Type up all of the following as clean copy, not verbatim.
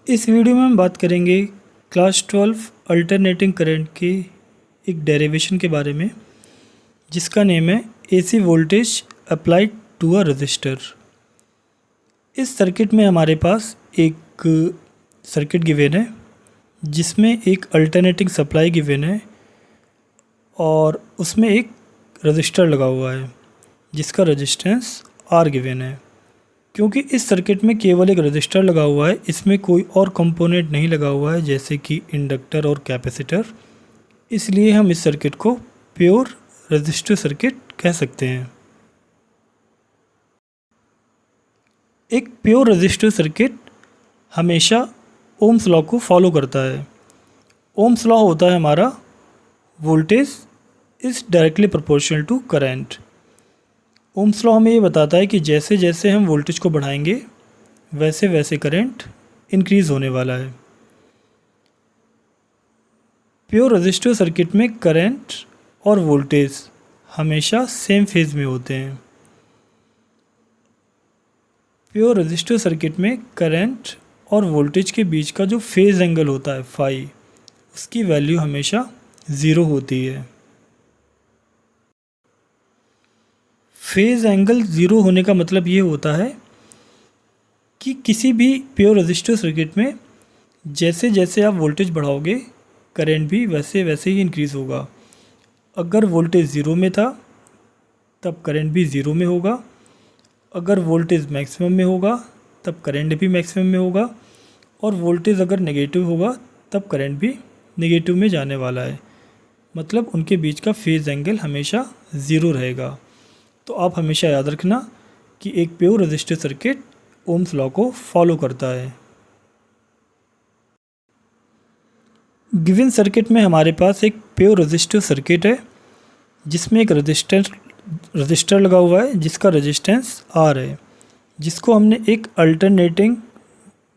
इस वीडियो में हम बात करेंगे क्लास 12 अल्टरनेटिंग करंट के एक डेरिवेशन के बारे में, जिसका नेम है AC voltage applied to a resistor. इस सर्किट में हमारे पास एक सर्किट गिवन है जिसमें एक अल्टरनेटिंग सप्लाई गिवन है और उसमें एक रजिस्टर लगा हुआ है जिसका रेजिस्टेंस R गिवन है। क्योंकि इस सर्किट में केवल एक रजिस्टर लगा हुआ है, इसमें कोई और कंपोनेंट नहीं लगा हुआ है जैसे कि इंडक्टर और कैपेसिटर, इसलिए हम इस सर्किट को प्योर रेजिस्टिव सर्किट कह सकते हैं। एक प्योर रेजिस्टिव सर्किट हमेशा ओम्स लॉ को फॉलो करता है। ओम्स लॉ होता है हमारा voltage is directly proportional to current. Ohm's law हमें ये बताता है कि जैसे जैसे हम वोल्टेज को बढ़ाएंगे वैसे वैसे करंट इंक्रीज़ होने वाला है। प्योर रेजिस्टिव सर्किट में करंट और वोल्टेज हमेशा सेम फेज में होते हैं। प्योर रेजिस्टिव सर्किट में करंट और वोल्टेज के बीच का जो फेज एंगल होता है फाई, उसकी वैल्यू हमेशा 0 होती है। फेज एंगल 0 होने का मतलब ये होता है कि किसी भी प्योर रेजिस्टिव सर्किट में जैसे जैसे आप वोल्टेज बढ़ाओगे करंट भी वैसे वैसे ही इंक्रीज़ होगा। अगर वोल्टेज 0 में था तब करंट भी 0 में होगा, अगर वोल्टेज मैक्सिमम में होगा तब करंट भी मैक्सिमम में होगा, और वोल्टेज अगर नेगेटिव होगा तब करंट भी नेगेटिव में जाने वाला है। मतलब उनके बीच का फेज एंगल हमेशा 0 रहेगा। तो आप हमेशा याद रखना कि एक pure resistive circuit ohm's law को फॉलो करता है। गिवन सर्किट में हमारे पास एक प्योर रेजिस्टिव सर्किट है जिसमें एक रजिस्टर लगा हुआ है जिसका रेजिस्टेंस R है, जिसको हमने एक अल्टरनेटिंग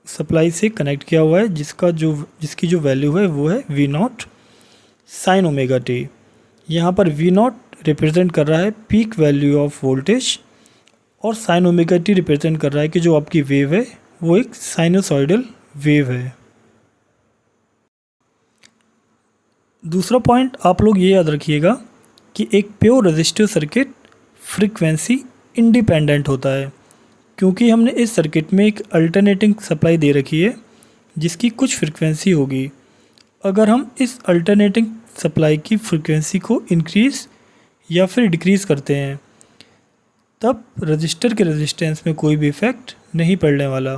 सप्लाई से कनेक्ट किया हुआ है जिसकी जो वैल्यू है वो है V0 साइन ओमेगा t। यहाँ पर V0 रिप्रेजेंट कर रहा है पीक वैल्यू ऑफ वोल्टेज और साइन ओमेगा टी रिप्रेजेंट कर रहा है कि जो आपकी वेव है वो एक साइनोसॉइडल वेव है। दूसरा पॉइंट आप लोग ये याद रखिएगा कि एक pure resistive circuit frequency independent होता है, क्योंकि हमने इस सर्किट में एक अल्टरनेटिंग सप्लाई दे रखी है जिसकी कुछ फ्रीक्वेंसी होगी। अगर हम इस अल्टरनेटिंग सप्लाई की फ्रीक्वेंसी को इंक्रीज़ या फिर डिक्रीज़ करते हैं तब रजिस्टर के रेजिस्टेंस में कोई भी इफ़ेक्ट नहीं पड़ने वाला।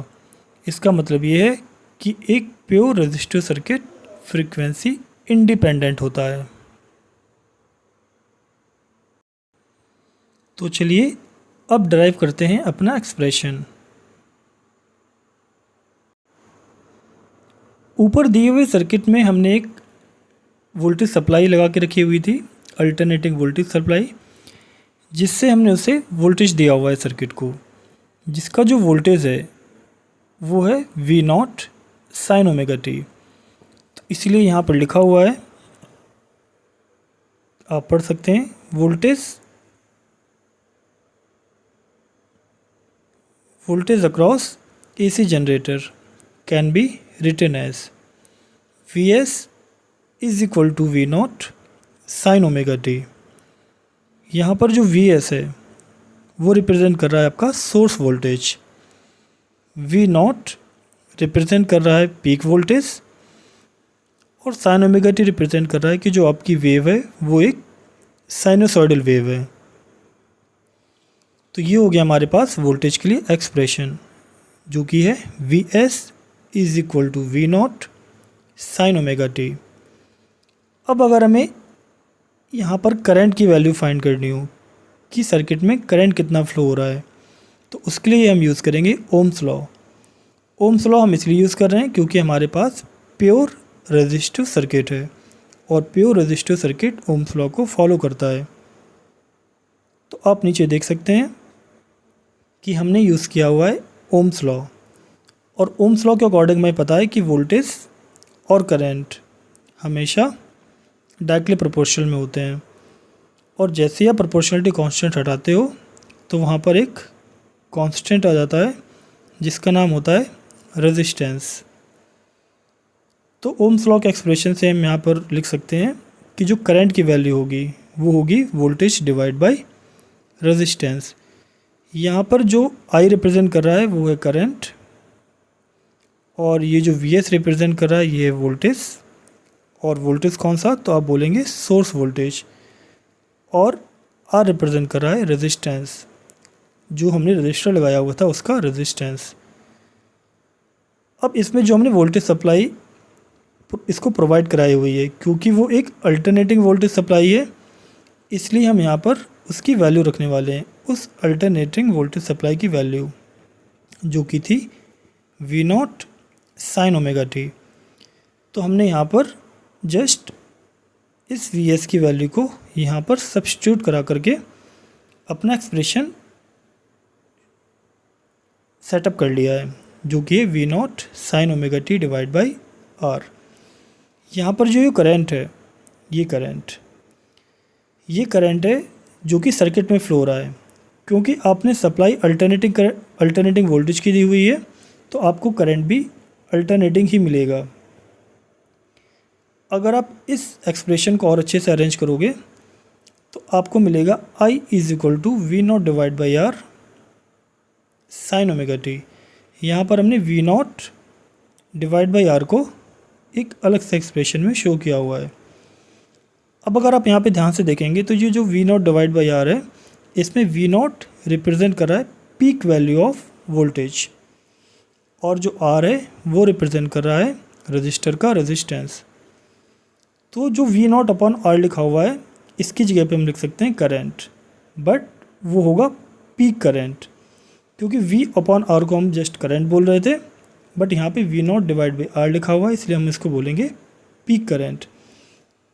इसका मतलब ये है कि एक pure resistive circuit frequency independent होता है। तो चलिए अब ड्राइव करते हैं अपना एक्सप्रेशन। ऊपर दिए हुए सर्किट में हमने एक वोल्टेज सप्लाई लगा के रखी हुई थी, अल्टरनेटिंग वोल्टेज सप्लाई, जिससे हमने उसे वोल्टेज दिया हुआ है सर्किट को, जिसका जो वोल्टेज है वो है V0 साइन ओमेगा t। तो इसलिए यहाँ पर लिखा हुआ है, आप पढ़ सकते हैं, voltage across AC generator can be written as Vs is equal to V0 sine omega t। यहाँ पर जो Vs है वो रिप्रेजेंट कर रहा है आपका सोर्स वोल्टेज, V0 रिप्रेजेंट कर रहा है पीक वोल्टेज, और साइन ओमेगा टी रिप्रेजेंट कर रहा है कि जो आपकी वेव है वो एक साइनोसॉइडल वेव है। तो ये हो गया हमारे पास वोल्टेज के लिए एक्सप्रेशन, जो कि है Vs is equal to V0 sine omega T. अब अगर हमें यहाँ पर करंट की वैल्यू फाइंड करनी हो कि सर्किट में करंट कितना फ्लो हो रहा है, तो उसके लिए हम यूज़ करेंगे ओम्स लॉ। ओम्स लॉ हम इसलिए यूज़ कर रहे हैं क्योंकि हमारे पास प्योर रेजिस्टिव सर्किट है और pure resistive circuit ohm's law को फॉलो करता है। तो आप नीचे देख सकते हैं कि हमने यूज़ किया हुआ है ओम्स लॉ, और ओम्स लॉ के अकॉर्डिंग हमें पता है कि वोल्टेज और करंट हमेशा डायरेक्टली प्रोपोर्शनल में होते हैं, और जैसे ही आप प्रोपोर्शनलिटी कांस्टेंट हटाते हो तो वहाँ पर एक कांस्टेंट आ जाता है जिसका नाम होता है रेजिस्टेंस। तो ओम्स लॉ के एक्सप्रेशन से हम यहाँ पर लिख सकते हैं कि जो करंट की वैल्यू होगी वो होगी वोल्टेज डिवाइड बाय रेजिस्टेंस। यहाँ पर जो I रिप्रेजेंट कर रहा है वो है करंट, और ये जो VS रिप्रेजेंट कर रहा है ये है वोल्टेज। और वोल्टेज कौन सा, तो आप बोलेंगे सोर्स वोल्टेज। और R रिप्रेजेंट कर रहा है रेजिस्टेंस, जो हमने रजिस्टर लगाया हुआ था उसका रेजिस्टेंस। अब इसमें जो हमने वोल्टेज सप्लाई इसको प्रोवाइड कराई हुई है, क्योंकि वो एक अल्टरनेटिंग वोल्टेज सप्लाई है, इसलिए हम यहाँ पर उसकी वैल्यू रखने वाले हैं, उस अल्टरनेटिंग वोल्टेज सप्लाई की वैल्यू, जो कि थी V0 साइन ओमेगा टी। तो हमने यहाँ पर जस्ट इस VS की वैल्यू को यहाँ पर सब्स्टिट्यूट करा करके अपना एक्सप्रेशन सेटअप कर लिया है, जो कि है V0 sine omega T divide by R। यहाँ पर जो ये करंट है, ये करंट है जो कि सर्किट में फ्लो हो रहा है। क्योंकि आपने सप्लाई अल्टरनेटिंग वोल्टेज की दी हुई है, तो आपको करंट भी अल्टरनेटिंग ही मिलेगा। अगर आप इस एक्सप्रेशन को और अच्छे से अरेंज करोगे तो आपको मिलेगा I is equal to V0 divide by R sine omega T. यहाँ पर हमने V0 डिवाइड बाई R को एक अलग से एक्सप्रेशन में शो किया हुआ है। अब अगर आप यहाँ पे ध्यान से देखेंगे तो ये जो V0 डिवाइड बाई R है, इसमें V0 रिप्रेजेंट कर रहा है पीक वैल्यू ऑफ वोल्टेज, और जो R है वो रिप्रेजेंट कर रहा है रजिस्टर का रेजिस्टेंस। तो जो V0 अपॉन R लिखा हुआ है, इसकी जगह पे हम लिख सकते हैं करंट, बट वो होगा पीक करंट, क्योंकि V अपॉन R को हम जस्ट करंट बोल रहे थे, बट यहाँ पे V0 डिवाइड बाई R लिखा हुआ है, इसलिए हम इसको बोलेंगे पीक करंट।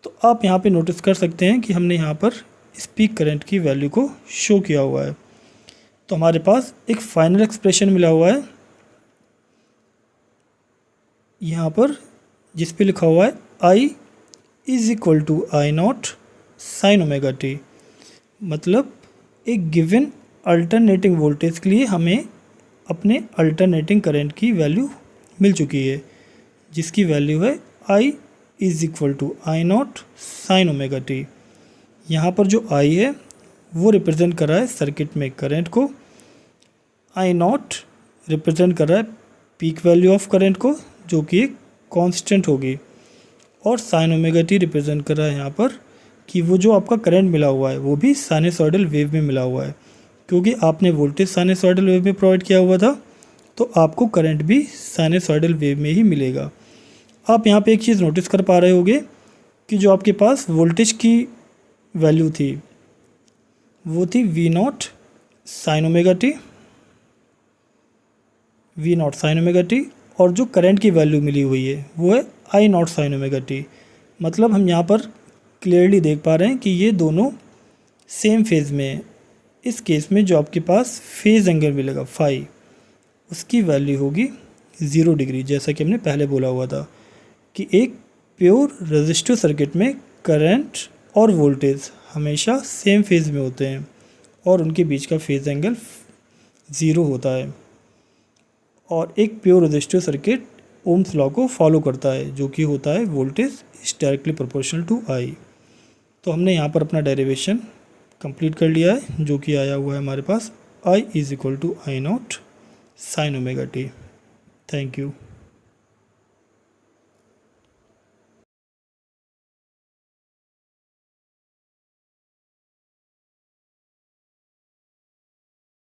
तो आप यहाँ पे नोटिस कर सकते हैं कि हमने यहाँ पर इस पीक करंट की वैल्यू को शो किया हुआ है। तो हमारे पास एक फाइनल एक्सप्रेशन मिला हुआ है यहाँ पर, जिस पे लिखा हुआ है I is equal to I0 sine omega t. मतलब एक गिवन अल्टरनेटिंग वोल्टेज के लिए हमें अपने अल्टरनेटिंग करंट की वैल्यू मिल चुकी है, जिसकी वैल्यू है I is equal to I0 sine omega T. यहाँ पर जो I है वो रिप्रेजेंट कर रहा है सर्किट में करंट को, I0 रिप्रेजेंट कर रहा है पीक वैल्यू ऑफ करंट को, जो कि एक कांस्टेंट होगी, और साइन ओमेगा टी रिप्रेजेंट कर रहा है यहाँ पर कि वो जो आपका करंट मिला हुआ है वो भी साइनसॉइडल वेव में मिला हुआ है। क्योंकि आपने वोल्टेज साइनसॉइडल वेव में प्रोवाइड किया हुआ था, तो आपको करंट भी साइनसॉइडल वेव में ही मिलेगा। आप यहाँ पे एक चीज़ नोटिस कर पा रहे होंगे कि जो आपके पास वोल्टेज की वैल्यू थी वो थी V0 sine omega T, V0 sine omega T, और जो करंट की वैल्यू मिली हुई है वो है I0 साइन ओमेगा टी। मतलब हम यहाँ पर क्लियरली देख पा रहे हैं कि ये दोनों सेम फेज़ में है। इस केस में जो आपके पास फेज़ एंगल मिलेगा फाई, उसकी वैल्यू होगी 0 डिग्री, जैसा कि हमने पहले बोला हुआ था कि एक प्योर रेजिस्टिव सर्किट में करंट और वोल्टेज हमेशा सेम फेज़ में होते हैं, और उनके बीच का फेज़ एंगल 0 होता है। और एक pure resistive circuit ohm's law को फॉलो करता है, जो कि होता है voltage is directly proportional to I। तो हमने यहाँ पर अपना डेरिवेशन कंप्लीट कर लिया है, जो कि आया हुआ है हमारे पास I is equal to I0 sine omega t. Thank you.